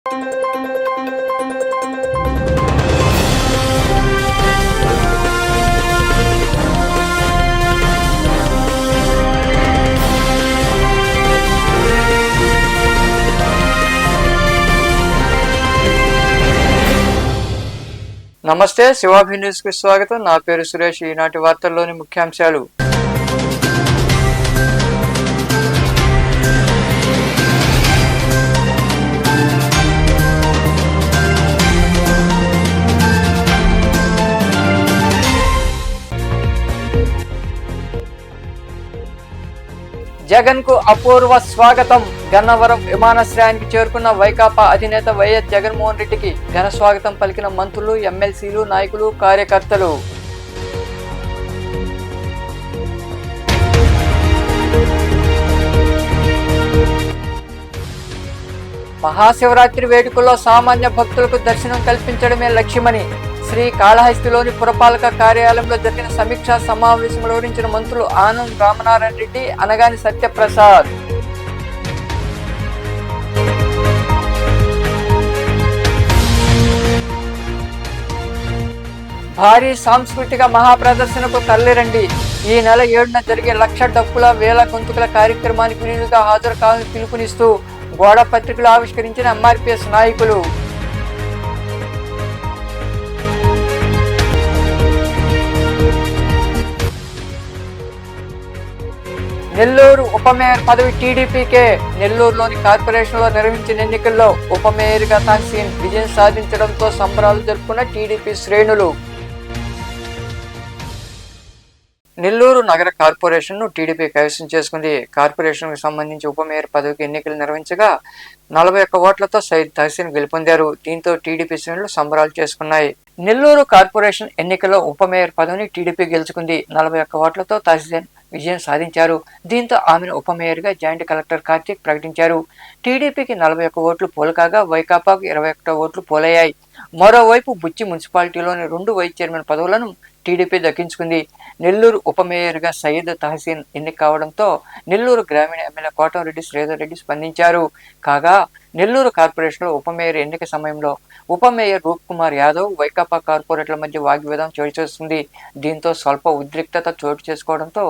నమస్తే, శివాభి న్యూస్ కి స్వాగతం. నా పేరు సురేష్. ఈనాటి వార్తల్లోని ముఖ్యాంశాలు. జగన్ కు అపూర్వ స్వాగతం. గన్నవరం విమానాశ్రయానికి చేరుకున్న వైకాపా అధినేత వైఎస్ జగన్మోహన్ రెడ్డికి ఘన స్వాగతం పలికిన మంత్రులు, ఎమ్మెల్సీలు, నాయకులు, కార్యకర్తలు. మహాశివరాత్రి వేడుకల్లో సామాన్య భక్తులకు దర్శనం కల్పించడమే లక్ష్యమని శ్రీకాళహస్తిలోని పురపాలక కార్యాలయంలో జరిగిన సమీక్షా సమావేశంలో వివరించిన మంత్రులు ఆనం రామనారాయణ రెడ్డి, అనగాని సత్యప్రసాద్. భారీ సాంస్కృతిక మహాప్రదర్శనకు తరలిరండి. ఈ నెల 7న జరిగే లక్ష డప్పుల వేల గొంతుకుల కార్యక్రమానికి విరివిగా హాజరు కావాలని పిలుపునిస్తూ గోడ పత్రికలు ఆవిష్కరించిన ఎంఆర్పీఎస్ నాయకులు. నెల్లూరు ఉప మేయర్ పదవి టీడీపీకే. నెల్లూరులోని కార్పొరేషన్లో నిర్వహించిన ఎన్నికల్లో ఉప మేయర్గా తాన్సీన్ విజయం సాధించడంతో సంబరాలు జరుపుకున్న టీడీపీ శ్రేణులు. నెల్లూరు నగర కార్పొరేషన్ ను టీడీపీ కైవసం చేసుకుంది. కార్పొరేషన్ కు సంబంధించి ఉప మేయర్ పదవికి ఎన్నికలు నిర్వహించగా 41 ఓట్లతో సయ్యద్ తహసీన్ గెలుపొందారు. దీంతో టీడీపీ శ్రేణులు సంబరాలు చేసుకున్నాయి. నెల్లూరు కార్పొరేషన్ ఎన్నికల్లో ఉప మేయర్ పదవిని టీడీపీ గెలుచుకుంది. 41 ఓట్లతో తహసీన్ విజయం సాధించారు. దీంతో ఆమెను ఉప మేయర్ గా జాయింట్ కలెక్టర్ కార్తీక్ ప్రకటించారు. టీడీపీకి 41 ఓట్లు పోలు కాగా వైకాపాకు 21 ఓట్లు పోలయ్యాయి. మరోవైపు బుచ్చి మున్సిపాలిటీలోని 2 వైస్ చైర్మన్ పదవులను టీడీపీ దక్కించుకుంది. నెల్లూరు ఉప మేయర్గా సయ్యద్ తహసీన్ ఎన్నిక కావడంతో నెల్లూరు గ్రామీణ ఎమ్మెల్యే కోటంరెడ్డి శ్రీధర్ రెడ్డి స్పందించారు. కాగా నెల్లూరు కార్పొరేషన్లో ఉప మేయర్ ఎన్నిక సమయంలో ఉప మేయర్ రూప్ కుమార్ యాదవ్, వైకాపా కార్పొరేటర్ల మధ్య వాగ్వివాదం చోటు చేసుకుంది. దీంతో స్వల్ప ఉద్రిక్తత చోటు చేసుకోవడంతో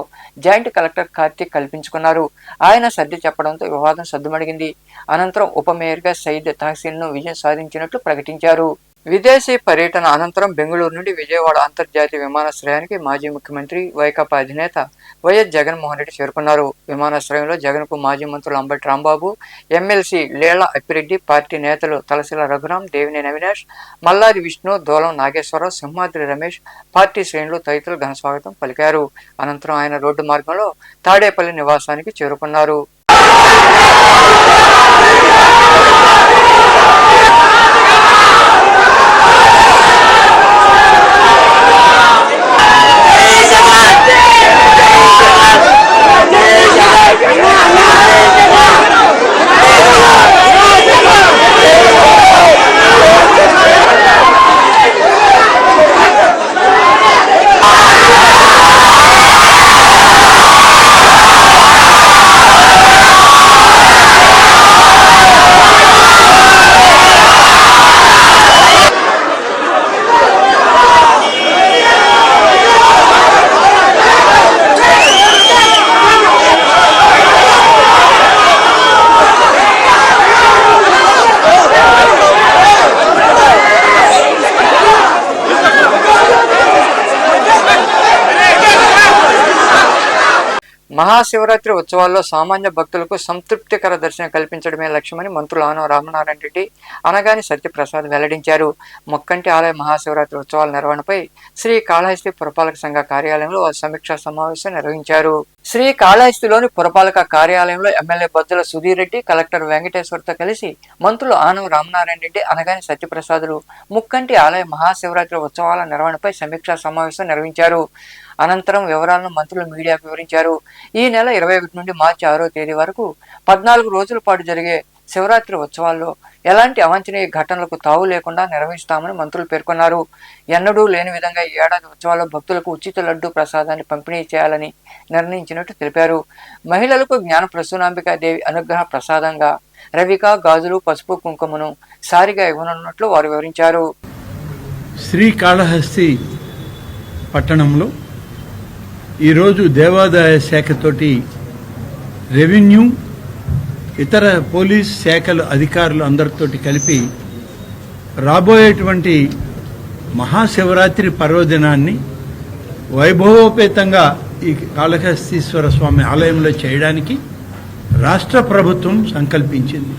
జాయింట్ కలెక్టర్ కార్తీక్ కల్పించుకున్నారు. ఆయన సర్ది చెప్పడంతో వివాదం సద్దుమణిగింది. అనంతరం ఉప మేయర్గా సయ్యద్ తహసీన్ ను విజయం సాధించినట్లు ప్రకటించారు. విదేశీ పర్యటన అనంతరం బెంగళూరు నుండి విజయవాడ అంతర్జాతీయ విమానాశ్రయానికి మాజీ ముఖ్యమంత్రి, వైకాపా అధినేత వైఎస్ జగన్మోహన్ రెడ్డి చేరుకున్నారు. విమానాశ్రయంలో జగన్ కు మాజీ మంత్రులు అంబటి రాంబాబు, ఎమ్మెల్సీ లేళ్ల అప్పిరెడ్డి, పార్టీ నేతలు తలసిల రఘురాం, దేవినేని అవినాష్, మల్లాది విష్ణు, దోలం నాగేశ్వరరావు, సింహాద్రి రమేష్, పార్టీ శ్రేణులు తదితరులు ఘన స్వాగతం పలికారు. అనంతరం ఆయన రోడ్డు మార్గంలో తాడేపల్లి నివాసానికి చేరుకున్నారు. మహాశివరాత్రి ఉత్సవాల్లో సామాన్య భక్తులకు సంతృప్తికర దర్శనం కల్పించడమే లక్ష్యమని మంత్రులు ఆనం రామనారాయణ రెడ్డి, అనగాని సత్యప్రసాద్ వెల్లడించారు. మొక్కంటి ఆలయ మహాశివరాత్రి ఉత్సవాల నిర్వహణపై శ్రీకాళహస్తి పురపాలక సంఘ కార్యాలయంలో సమీక్షా సమావేశం నిర్వహించారు. శ్రీకాళహస్తిలోని పురపాలక కార్యాలయంలో ఎమ్మెల్యే బొజ్జల సుధీర్ రెడ్డి, కలెక్టర్ వెంకటేశ్వర్తో కలిసి మంత్రులు ఆనం రామనారాయణ రెడ్డి, అనగాని సత్యప్రసాదులు ముక్కంటి ఆలయ మహాశివరాత్రి ఉత్సవాల నిర్వహణపై సమీక్షా సమావేశం నిర్వహించారు. అనంతరం వివరాలను మంత్రులు మీడియాకు వివరించారు. ఈ నెల 21 నుండి మార్చి 6వ తేదీ వరకు 14 రోజుల పాటు జరిగే శివరాత్రి ఉత్సవాల్లో ఎలాంటి అవాంఛనీయ ఘటనలకు తావు లేకుండా నిర్వహిస్తామని మంత్రులు పేర్కొన్నారు. ఎన్నడూ లేని విధంగా ఈ ఏడాది ఉత్సవాల్లో భక్తులకు ఉచిత లడ్డూ ప్రసాదాన్ని పంపిణీ చేయాలని నిర్ణయించినట్టు తెలిపారు. మహిళలకు జ్ఞాన ప్రసూనాంబికా దేవి అనుగ్రహ ప్రసాదంగా రవిక గాజులు పసుపు కుంకుమను సారిగా ఇవ్వనున్నట్లు వారు వివరించారు. శ్రీకాళహస్తి పట్టణంలో ఈరోజు దేవాదాయ శాఖతోటి రెవెన్యూ ఇతర పోలీస్ శాఖల అధికారులు అందరితోటి కలిపి రాబోయేటువంటి మహాశివరాత్రి పర్వదినాన్ని వైభవోపేతంగా ఈ కాళహస్తీశ్వర స్వామి ఆలయంలో చేయడానికి రాష్ట్ర ప్రభుత్వం సంకల్పించింది.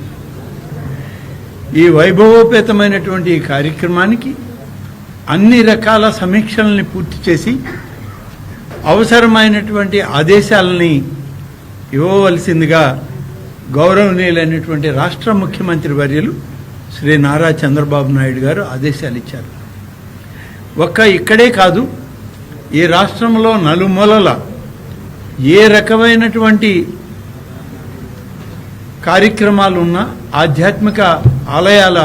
ఈ వైభవోపేతమైనటువంటి ఈ కార్యక్రమానికి అన్ని రకాల సమీక్షల్ని పూర్తి చేసి అవసరమైనటువంటి ఆదేశాలని ఇవ్వవలసిందిగా గౌరవనీయులైనటువంటి రాష్ట్ర ముఖ్యమంత్రి వర్యులు శ్రీ నారా చంద్రబాబు నాయుడు గారు ఆదేశాలు ఇచ్చారు. ఇక్కడే కాదు, ఈ రాష్ట్రంలో నలుమూలల ఏ రకమైనటువంటి కార్యక్రమాలున్నా, ఆధ్యాత్మిక ఆలయాల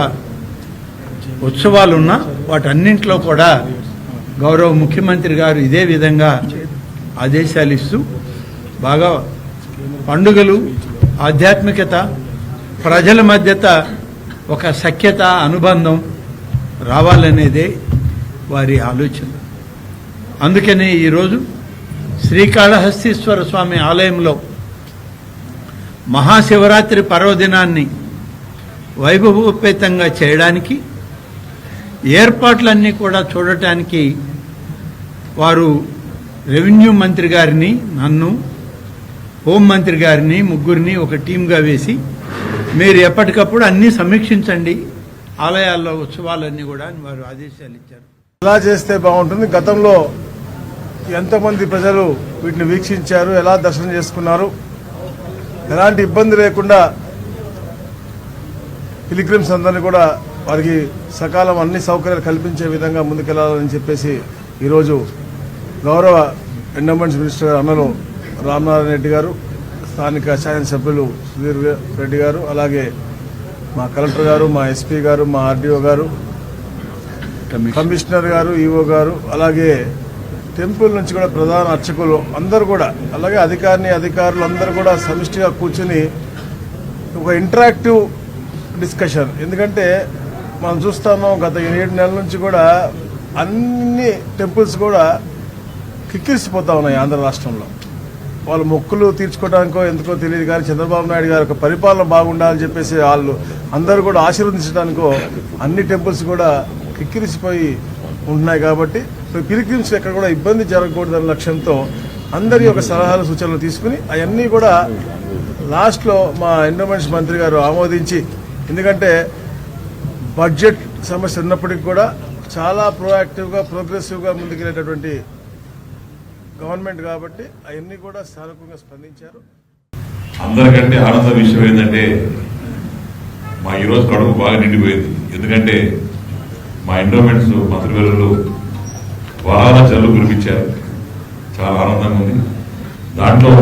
ఉత్సవాలున్నా వాటన్నింటిలో కూడా గౌరవ ముఖ్యమంత్రి గారు ఇదే విధంగా ఆదేశాలు ఇస్తూ బాగా పండుగలు, ఆధ్యాత్మికత, ప్రజల మధ్యత ఒక సఖ్యత, అనుబంధం రావాలనేదే వారి ఆలోచన. అందుకనే ఈరోజు శ్రీకాళహస్తీశ్వర స్వామి ఆలయంలో మహాశివరాత్రి పర్వదినాన్ని వైభవోపేతంగా చేయడానికి ఏర్పాట్లన్నీ కూడా చూడటానికి వారు రెవెన్యూ మంత్రి గారిని, నన్ను, హోంమంత్రి గారిని, ముగ్గురిని ఒక టీంగా వేసి మీరు ఎప్పటికప్పుడు అన్నీ సమీక్షించండి, ఆలయాల్లో ఉత్సవాలన్నీ కూడా అని వారు ఆదేశాలు ఇచ్చారు. ఎలా చేస్తే బాగుంటుంది, గతంలో ఎంతమంది ప్రజలు వీటిని వీక్షించారు, ఎలా దర్శనం చేసుకున్నారు, ఎలాంటి ఇబ్బంది లేకుండా పిలిగ్రిమ్స్ అందరినీ కూడా వారికి సకాలం అన్ని సౌకర్యాలు కల్పించే విధంగా ముందుకెళ్లాలని చెప్పేసి ఈరోజు గౌరవ ఎండోమెంట్స్ మినిస్టర్ అన్నలు రామనారాయణ రెడ్డి గారు, స్థానిక శాసనసభ్యులు సుధీర్ రెడ్డి గారు, అలాగే మా కలెక్టర్ గారు, మా ఎస్పీ గారు, మా ఆర్డీఓ గారు, కమిషనర్ గారు, ఈఓ గారు, అలాగే టెంపుల్ నుంచి కూడా ప్రధాన అర్చకులు అందరూ కూడా, అలాగే అధికారులు అందరూ కూడా సమిష్టిగా కూర్చుని ఒక ఇంటరాక్టివ్ డిస్కషన్. ఎందుకంటే మనం చూస్తాము గత 7 నెలల నుంచి కూడా అన్ని టెంపుల్స్ కూడా కిక్కిరిసిపోతా ఉన్నాయి ఆంధ్ర రాష్ట్రంలో. వాళ్ళు మొక్కులు తీర్చుకోవడానికో ఎందుకో తెలియదు కానీ చంద్రబాబు నాయుడు గారు ఒక పరిపాలన బాగుండాలని చెప్పేసి వాళ్ళు అందరూ కూడా ఆశీర్వదించడానికో అన్ని టెంపుల్స్ కూడా కిక్కిరిసిపోయి ఉంటున్నాయి. కాబట్టి పిలిగ్రిమ్స్ ఎక్కడ కూడా ఇబ్బంది జరగకూడదనే లక్ష్యంతో అందరి యొక్క సలహాలు సూచనలు తీసుకుని అవన్నీ కూడా లాస్ట్లో మా ఎండోమెంట్స్ మంత్రి గారు ఆమోదించి, ఎందుకంటే బడ్జెట్ సమస్య ఉన్నప్పటికీ కూడా చాలా ప్రోయాక్టివ్గా, ప్రోగ్రెసివ్గా ముందుకెళ్ళేటటువంటి గవర్నమెంట్ కాబట్టి అవన్నీ కూడా సానుకూలంగా స్పందించారు. అందరికంటే ఆనంద విషయం ఏంటంటే మా ఈరోజు కడుపు బాగా నిండిపోయింది. ఎందుకంటే మా ఎండోమెంట్స్ మంత్రివర్యులు బాగా జల్లు కురిపించారు, చాలా ఆనందంగా ఉంది. దాంట్లో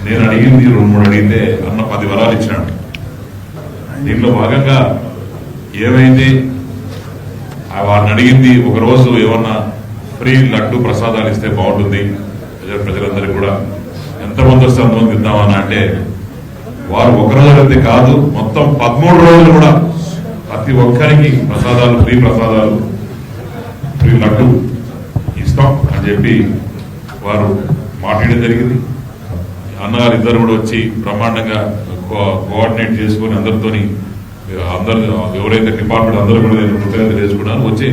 నేను అడిగింది 2-3 అడిగితే అన్న 10 వరాలు ఇచ్చినాడు. దీంట్లో భాగంగా ఏమైంది, వారిని అడిగింది ఒకరోజు ఏమన్నా ఫ్రీ లడ్డు ప్రసాదాలు ఇస్తే బాగుంటుంది ప్రజలందరికీ కూడా, ఎంతమంది వస్తే అంతమంది ఇద్దామని అంటే వారు ఒకరోజు అయితే కాదు, మొత్తం 13 రోజులు కూడా ప్రతి ఒక్కరికి ప్రసాదాలు, ఫ్రీ ప్రసాదాలు, ఫ్రీ లడ్డు ఇస్తాం అని చెప్పి వారు మాట్లాడడం జరిగింది. అన్నగారు ఇద్దరు కూడా వచ్చి బ్రహ్మాండంగా కోఆర్డినేట్ చేసుకుని అందరు ఎవరైతే డిపార్ట్మెంట్ అందరూ కూడా నేను కృతజ్ఞత చేసుకున్నాను. వచ్చి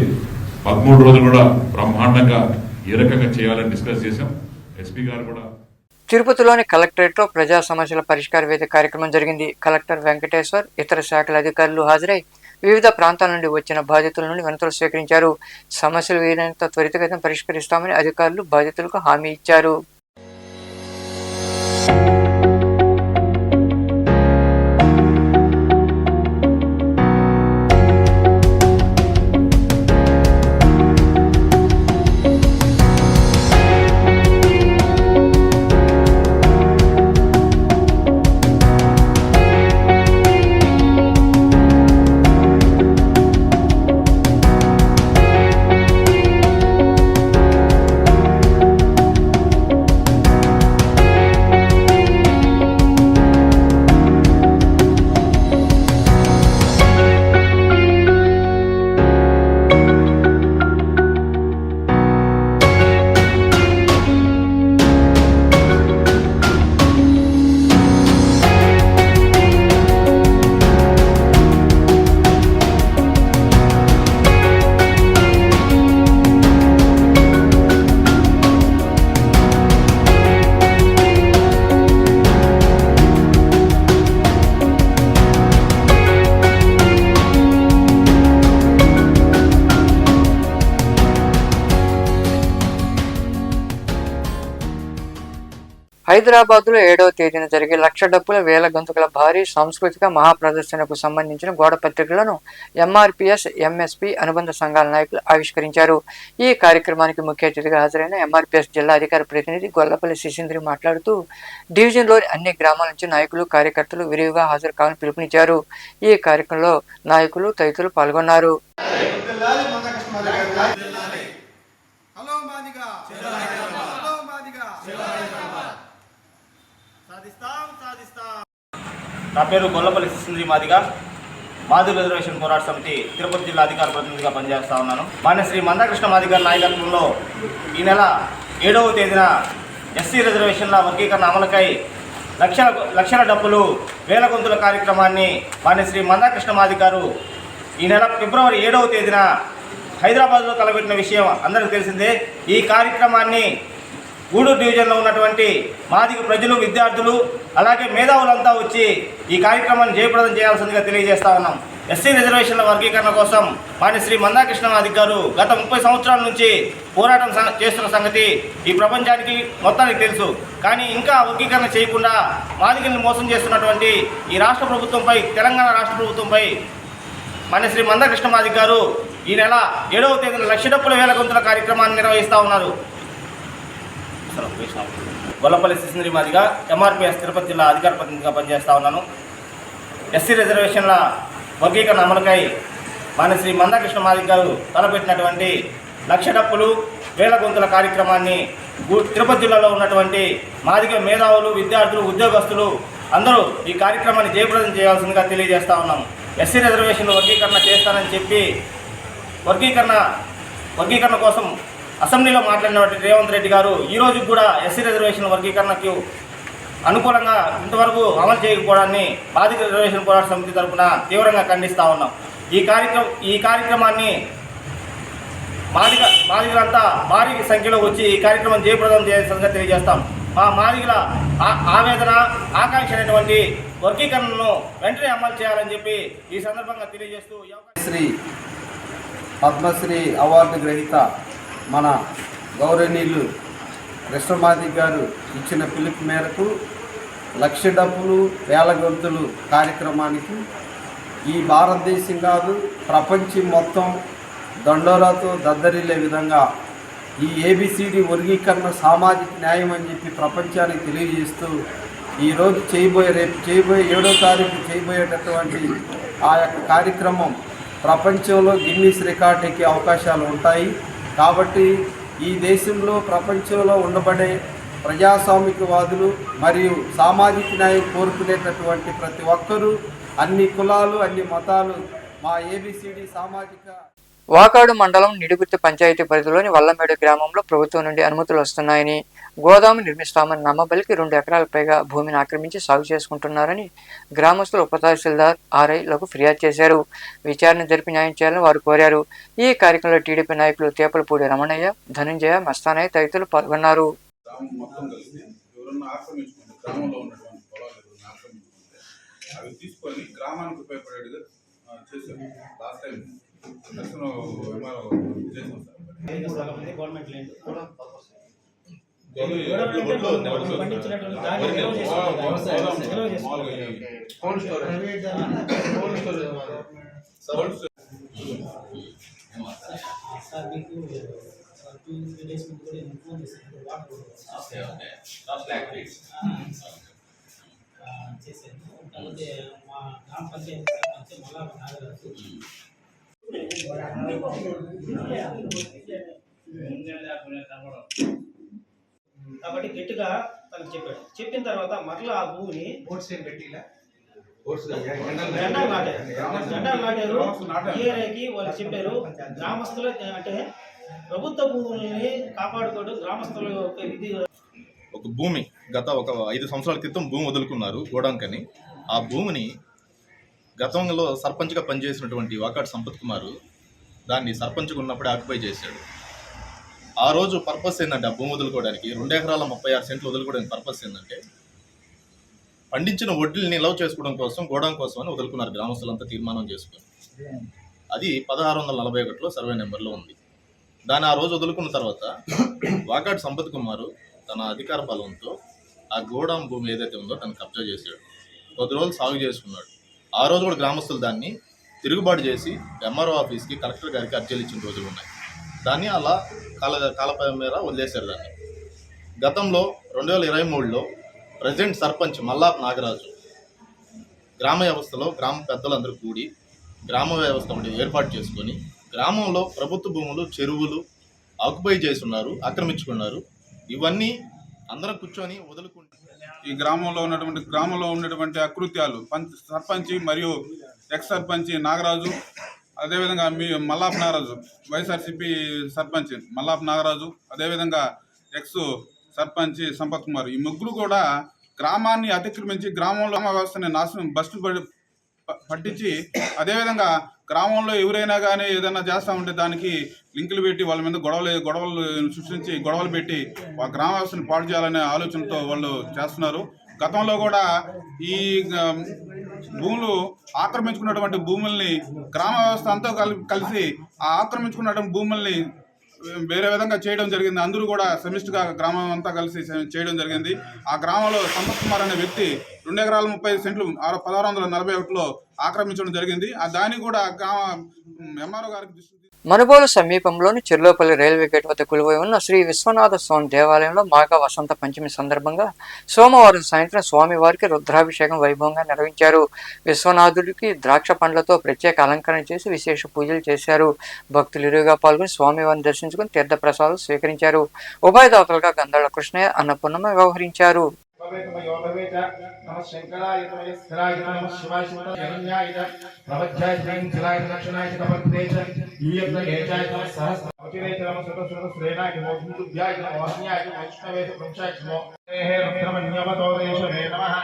13 రోజులు కూడా బ్రహ్మాండంగా ఏ రకంగా చేయాలని డిస్కస్ చేశాం. ఎస్పీ గారు కూడా తిరుపతిలోని కలెక్టరేట్ లో ప్రజా సమస్యల పరిష్కార వేదిక కార్యక్రమం జరిగింది. కలెక్టర్ వెంకటేశ్వర్, ఇతర శాఖల అధికారులు హాజరై వివిధ ప్రాంతాల నుండి వచ్చిన బాధితుల నుండి వినతులు స్వీకరించారు. సమస్యలు వీలైనంత త్వరితగతిన పరిష్కరిస్తామని అధికారులు బాధితులకు హామీ ఇచ్చారు. హైదరాబాద్లో 7వ తేదీన జరిగే లక్ష డప్పుల వేల గొంతుకల భారీ సాంస్కృతిక మహాప్రదర్శనకు సంబంధించిన గోడ పత్రికలను ఎంఆర్పిఎస్ ఎంఎస్పి అనుబంధ సంఘాల నాయకులు ఆవిష్కరించారు. ఈ కార్యక్రమానికి ముఖ్య అతిథిగా హాజరైన ఎంఆర్పిఎస్ జిల్లా అధికార ప్రతినిధి గొల్లపల్లి శిశీంద్రి మాట్లాడుతూ డివిజన్లోని అన్ని గ్రామాల నుంచి నాయకులు కార్యకర్తలు విరివిగా హాజరు కావాలని పిలుపునిచ్చారు. ఈ కార్యక్రమంలో నాయకులు తదితరులు పాల్గొన్నారు. నా పేరు గొల్లపల్లి శిశీంద్రి మాదిగా మాదిగ రిజర్వేషన్ పోరాట సమితి తిరుపతి జిల్లా అధికార ప్రతినిధిగా పనిచేస్తా ఉన్నాను. మాన్య శ్రీ మందాకృష్ణ మాదిగ నాయకత్వంలో ఈ నెల 7వ తేదీన ఎస్సీ రిజర్వేషన్ల వర్గీకరణ అమలుకై లక్షల డబ్బులు వేల గొంతుల కార్యక్రమాన్ని మాన్య శ్రీ మందాకృష్ణ మాదిగ గారు ఈ నెల ఫిబ్రవరి 7వ తేదీన హైదరాబాద్లో తలపెట్టిన విషయం అందరికీ తెలిసిందే. ఈ కార్యక్రమాన్ని గూడూరు డివిజన్లో ఉన్నటువంటి మాదిగ ప్రజలు, విద్యార్థులు అలాగే మేధావులంతా వచ్చి ఈ కార్యక్రమాన్ని జయప్రదం చేయాల్సిందిగా తెలియజేస్తా ఉన్నాం. ఎస్సీ రిజర్వేషన్ల వర్గీకరణ కోసం మాన్య శ్రీ మందాకృష్ణ మాదిగ గారు గత 30 సంవత్సరాల నుంచి పోరాటం చేస్తున్న సంగతి ఈ ప్రపంచానికి మొత్తానికి తెలుసు. కానీ ఇంకా వర్గీకరణ చేయకుండా మాదిగల్ని మోసం చేస్తున్నటువంటి ఈ రాష్ట్ర ప్రభుత్వంపై, తెలంగాణ రాష్ట్ర ప్రభుత్వంపై మాన్య శ్రీ మందాకృష్ణ మాదిగ గారు ఈ నెల 7వ తేదీన లక్ష డప్పుల వేల గొంతుల కార్యక్రమాన్ని నిర్వహిస్తూ ఉన్నారు. గొల్లపల్లి శిశీంద్రి మాదిగా ఎంఆర్పిఎస్ తిరుపతి జిల్లా అధికార ప్రతినిధిగా పనిచేస్తా ఉన్నాను. ఎస్సీ రిజర్వేషన్ల వర్గీకరణ అమలుకై మాన్య శ్రీ మందాకృష్ణ మాదిగ గారు తలపెట్టినటువంటి లక్ష డప్పులు వేల గొంతుల కార్యక్రమాన్ని తిరుపతి జిల్లాలో ఉన్నటువంటి మాదిగ మేధావులు, విద్యార్థులు, ఉద్యోగస్తులు అందరూ ఈ కార్యక్రమాన్ని జయప్రదం చేయాల్సిందిగా తెలియజేస్తా ఉన్నాము. ఎస్సీ రిజర్వేషన్లు వర్గీకరణ చేస్తానని చెప్పి వర్గీకరణ కోసం అసెంబ్లీలో మాట్లాడినటువంటి రేవంత్ రెడ్డి గారు ఈరోజు కూడా ఎస్సీ రిజర్వేషన్ వర్గీకరణకు అనుకూలంగా ఇంతవరకు అమలు చేయకపోవడాన్ని మాదిగ రిజర్వేషన్ పోరాట సమితి తరఫున తీవ్రంగా ఖండిస్తూ ఉన్నాం. ఈ కార్యక్రమాన్ని మాదిగలంతా భారీ సంఖ్యలో వచ్చి ఈ కార్యక్రమం జయప్రదం చేయాల్సిందిగా తెలియజేస్తాం. మా మాదిగల ఆవేదన, ఆకాంక్ష అనేటువంటి వర్గీకరణను వెంటనే అమలు చేయాలని చెప్పి ఈ సందర్భంగా తెలియజేస్తూ శ్రీ పద్మశ్రీ అవార్డు గ్రహీత మన గౌరవనీయులు కృష్ణ మాదిగ గారు ఇచ్చిన పిలుపు మేరకు లక్ష డప్పులు వేల గొంతులు కార్యక్రమానికి ఈ భారతదేశం కాదు ప్రపంచం మొత్తం దండోరాతో దద్దరిల్లే విధంగా ఈ ఏబిసిడి వర్గీకరణ సామాజిక న్యాయం అని చెప్పి ప్రపంచానికి తెలియజేస్తూ ఈరోజు రేపు చేయబోయే 7వ తారీఖు చేయబోయేటటువంటి ఆ యొక్క కార్యక్రమం ప్రపంచంలో గిన్నీస్ రికార్డ్ ఎక్కే అవకాశాలు ఉంటాయి. కాబట్టి ఈ దేశంలో, ప్రపంచంలో ఉండబడే ప్రజాస్వామికవాదులు మరియు సామాజిక న్యాయం కోరుకునేటటువంటి ప్రతి ఒక్కరూ, అన్ని కులాలు, అన్ని మతాలు మా ఏబిసిడి సామాజిక వాకాడు మండలం నిడుగుర్తి పంచాయతీ పరిధిలోని వల్లమేడు గ్రామంలో ప్రభుత్వం నుండి అనుమతులు వస్తున్నాయని, గోదాము నిర్మిస్తామని నమ్మబలికి 2 ఎకరాల పైగా భూమిని ఆక్రమించి సాగు చేసుకుంటున్నారని గ్రామస్తులు ఉప తహసీల్దార్ ఆర్ఐలకు ఫిర్యాదు చేశారు. విచారణ జరిపి న్యాయం చేయాలని వారు కోరారు. ఈ కార్యక్రమంలో టీడీపీ నాయకులు తేపలపూడి రమణయ్య, ధనంజయ, మస్తానయ్య తదితరులు పాల్గొన్నారు. కాబట్టి గట్టిగా తనకు చెప్పాడు. చెప్పిన తర్వాత మరలా ఆ భూమిని జెండాలు నాటారు. ఏరియాకి వాళ్ళు చెప్పారు, గ్రామస్తులు అంటే ప్రభుత్వ భూములని కాపాడుకోవడం గ్రామస్తుల విధి. ఒక భూమి గత 5 సంవత్సరాల క్రితం భూమి వదులుకున్నారు గోడాంకని. ఆ భూమిని గతంలో సర్పంచ్గా పనిచేసినటువంటి వాకాడు సంపత్ కుమార్ దాన్ని సర్పంచ్గా ఉన్నప్పుడే ఆక్యుపై చేశాడు. ఆ రోజు పర్పస్ ఏంటంటే ఆ భూమి వదులుకోవడానికి 2 ఎకరాల 36 సెంట్లు వదులుకోవడానికి పర్పస్ ఏంటంటే పండించిన వడ్డీని నిల్వ చేసుకోవడం కోసం, గోడాం కోసం అని వదులుకున్నారు గ్రామస్తులంతా తీర్మానం చేసుకుని. అది 1641లో సర్వే నెంబర్లో ఉంది. దాన్ని ఆ రోజు వదులుకున్న తర్వాత వాకాడు సంపత్ కుమార్ తన అధికార బలంతో ఆ గోడాం భూమి ఏదైతే ఉందో తను కబ్జా చేశాడు. కొద్ది రోజులు సాగు చేసుకున్నాడు. ఆ రోజు కూడా గ్రామస్తులు దాన్ని తిరుగుబాటు చేసి ఎంఆర్ఓ ఆఫీస్కి, కలెక్టర్ గారికి అర్జీలు ఇచ్చిన రోజులు ఉన్నాయి. దాన్ని అలా కాలపై మీద వదిలేశారు దాన్ని. గతంలో 2023లో ప్రెసిడెంట్ సర్పంచ్ మల్లాప్ నాగరాజు గ్రామ వ్యవస్థలో గ్రామ పెద్దలందరూ కూడి గ్రామ వ్యవస్థ ఒకటి ఏర్పాటు చేసుకొని గ్రామంలో ప్రభుత్వ భూములు, చెరువులు ఆక్యుపై చేస్తున్నారు, ఆక్రమించుకున్నారు. ఇవన్నీ అందరం కూర్చొని వదులుకుంటారు. ఈ గ్రామంలో ఉన్నటువంటి అకృత్యాలు సర్పంచ్ మరియు ఎక్స్ సర్పంచ్ నాగరాజు, అదేవిధంగా మల్లాప్ నాగరాజు, వైఎస్ఆర్సీపీ సర్పంచ్ మల్లాప్ నాగరాజు, అదేవిధంగా ఎక్స్ సర్పంచ్ సంపత్ కుమార్, ఈ ముగ్గురు కూడా గ్రామాన్ని అతిక్రమించి గ్రామంలో వ్యవస్థని నాశనం బస్టు పట్టించి, అదేవిధంగా గ్రామంలో ఎవరైనా కానీ ఏదైనా చేస్తూ ఉంటే దానికి లింకులు పెట్టి వాళ్ళ మీద గొడవలు సృష్టించి గొడవలు పెట్టి ఆ గ్రామ వ్యవస్థను పాడు చేయాలనే ఆలోచనతో వాళ్ళు చేస్తున్నారు. గతంలో కూడా ఈ భూములు ఆక్రమించుకున్నటువంటి భూముల్ని గ్రామ వ్యవస్థ అంతా కలిసి ఆ ఆక్రమించుకున్నటువంటి భూముల్ని వేరే విధంగా చేయడం జరిగింది. అందరూ కూడా సమిష్టిగా గ్రామం అంతా కలిసి చేయడం జరిగింది. ఆ గ్రామంలో సంపత్ కుమార్ అనే వ్యక్తి 2 ఎకరాల 35 సెంట్లు 1641లో ఆక్రమించడం జరిగింది. దాన్ని కూడా ఎంఆర్ఓ గారికి దృష్టి మనుబోలు సమీపంలోని చెర్లోపల్లి రైల్వే గేట్ వద్ద కొలువై ఉన్న శ్రీ విశ్వనాథ స్వామి దేవాలయంలో మాఘ వసంత పంచమి సందర్భంగా సోమవారం సాయంత్రం స్వామివారికి రుద్రాభిషేకం వైభవంగా నిర్వహించారు. విశ్వనాథుడికి ద్రాక్ష పండ్లతో ప్రత్యేక అలంకరణ చేసి విశేష పూజలు చేశారు. భక్తులు ఇరువుగా పాల్గొని స్వామివారిని దర్శించుకుని తీర్థ ప్రసాదాలు స్వీకరించారు. ఉభయదాతలుగా గంధాళ కృష్ణయ్య, అన్నపూర్ణమ్మ వ్యవహరించారు. नमः शंकराय नमः स्थराय नमः शिवाय शरण्याय नमः श्रींचलाय दक्षिणाय तपत्रेच यूयज्ञेचाय नमः सहस्रवचिरेच नमः सतश्रेणाय नमः मुद्याय नमः वाह्याय नमः वैष्णवे प्रंशाय नमः हे रुद्रमन्यवतोदेशवे नमः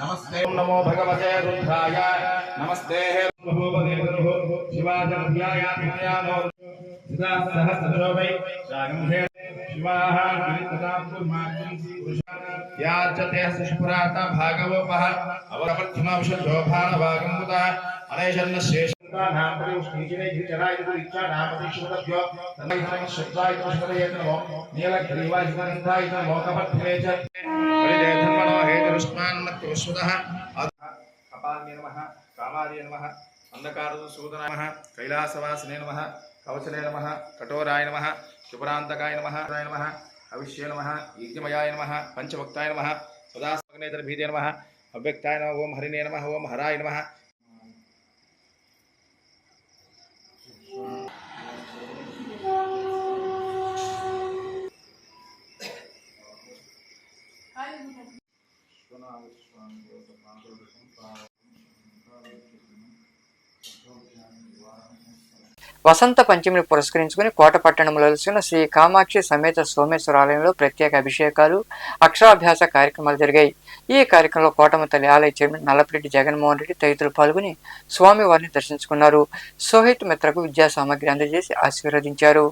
नमस्ते नमो भगवते रुद्राय नमस्ते हे भूपदेवरुः शिवाजनव्याय नमो सहस्रशोभै शागंहे शिवाः गिरितदापुर्मार्गं याचते सुष्पुराता भागवपः अवरपद्मविशोभानभागमुदा अनेशन्न शेषानां परिउष्णीजिने गिरिचराय गुरिच्चा नामतिशुभ्यो तन्मयः शब्दाय नमः नमो नीलग्रीवाय गन्धाय नमो कपत्रे च परिदेधन्मनो हेतरुष्मान्मत्वस्वदः कपाल्ये नमः कामार्ये नमः अन्धकारसूदनाय नमः कैलासवासिने नमः कवचने नमः कठोराय नमः शुभरान्तकाय नमः अविश्ये नमः यज्ञमयाय नमः पंचभक्ताय नमः सदास्मग्नेतरभीते नमः अव्यक्ताय नमः ओम हरिणे नमः ओम हराय नमः వసంత పంచమిని పురస్కరించుకుని కోట పట్టణంలో వెలిసిన శ్రీ కామాక్షి సమేత సోమేశ్వర ఆలయంలో ప్రత్యేక అభిషేకాలు, అక్షరాభ్యాస కార్యక్రమాలు జరిగాయి. ఈ కార్యక్రమంలో కోటమ్మ తల్లి ఆలయ చైర్మన్ నల్లపరెడ్డి జగన్మోహన్ రెడ్డి తదితరులు పాల్గొని స్వామివారిని దర్శించుకున్నారు. సోహిత్ మిత్రకు విద్యా సామగ్రి అందజేసి ఆశీర్వదించారు.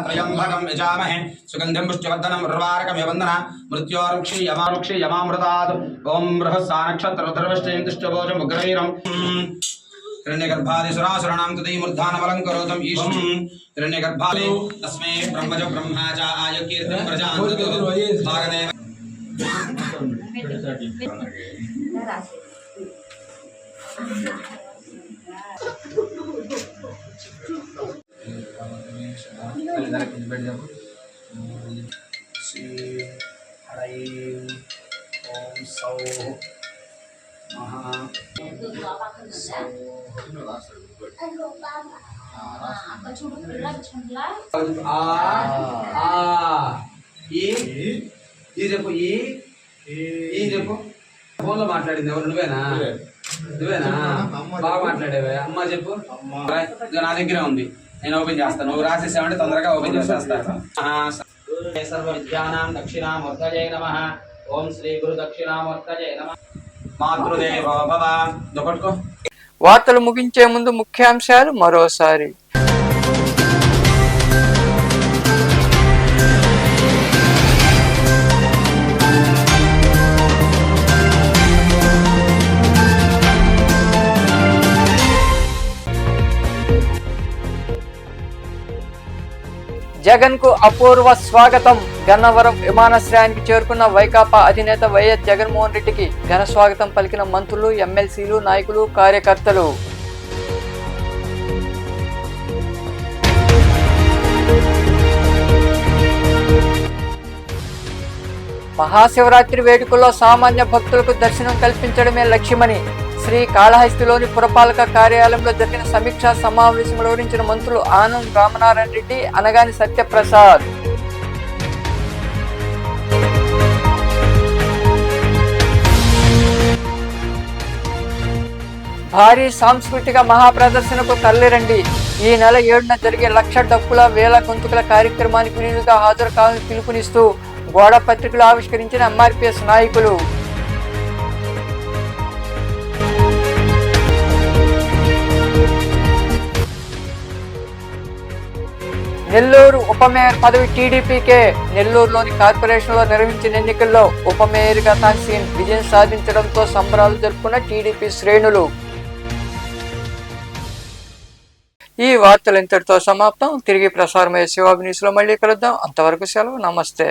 त्रयंबकं यजामहे सुगंधिं पुष्टिवर्धनं उर्वारुकमिव वन्दना मृत्योर्मुक्षी यमामृतात् ओम बृहस्सा नक्षत्र रुद्रवष्टिं तिष्ठभोजं उग्रवीरं हिरण्यगर्भादिसुरासुराणां तदीमूर्धानमलङ्करोतम् ईशं हिरण्यगर्भादि तस्मै ब्रह्मज ब्रह्मा च आयुकीर्तिं प्रजान्तु भागदेव ओम सौ महा చెప్పు ఫోన్లో మాట్లాడింది ఎవరు? నువ్వేనా బాగా మాట్లాడేవే. అమ్మ చెప్పు. నా దగ్గరే ఉంది, నేను ఓపెన్ చేస్తాను. నువ్వు రాసేసావంటే తొందరగా ఓపెన్ చేసేస్తా. సర్వ విద్యానాం దక్షిణామూర్తయే నమః ఓం శ్రీ గురు దక్షిణామూర్తయే నమః. మాతృదేవో భవ. దుపట్టుకో. వార్తలు ముగించే ముందు ముఖ్యాంశాలు మరోసారి. జగన్ కు అపూర్వ స్వాగతం. గన్నవరం విమానాశ్రయానికి చేరుకున్న వైకాపా అధినేత వైఎస్ జగన్మోహన్ రెడ్డికి ఘన స్వాగతం పలికిన మంత్రులు, ఎమ్మెల్సీలు, నాయకులు, కార్యకర్తలు. మహాశివరాత్రి వేడుకల్లో సామాన్య భక్తులకు దర్శనం కల్పించడమే లక్ష్యమని శ్రీకాళహస్తిలోని పురపాలక కార్యాలయంలో జరిగిన సమీక్షా సమావేశంలో వివరించిన మంత్రులు ఆనం రామనారాయణ రెడ్డి, అనగాని సత్యప్రసాద్. భారీ సాంస్కృతిక మహాప్రదర్శనకు తరలిరండి. ఈ నెల 7న జరిగే 1,00,000 డప్పుల వేల గొంతుకుల కార్యక్రమానికి వినియోగంగా హాజరు కావాలని పిలుపునిస్తూ గోడ పత్రికలు ఆవిష్కరించిన ఎంఆర్పీఎస్ నాయకులు. నెల్లూరు ఉప మేయర్ పదవి టీడీపీకే. నెల్లూరులోని కార్పొరేషన్లో నిర్వహించిన ఎన్నికల్లో ఉప మేయర్గా తాన్సీన్ విజయం సాధించడంతో సంబరాలు జరుపుకున్న టీడీపీ శ్రేణులు. ఈ వార్తలు ఇంతటితో సమాప్తం. తిరిగి ప్రసారమయ్యే శివాబి న్యూస్లో మళ్ళీ కలుద్దాం. అంతవరకు సెలవు. నమస్తే.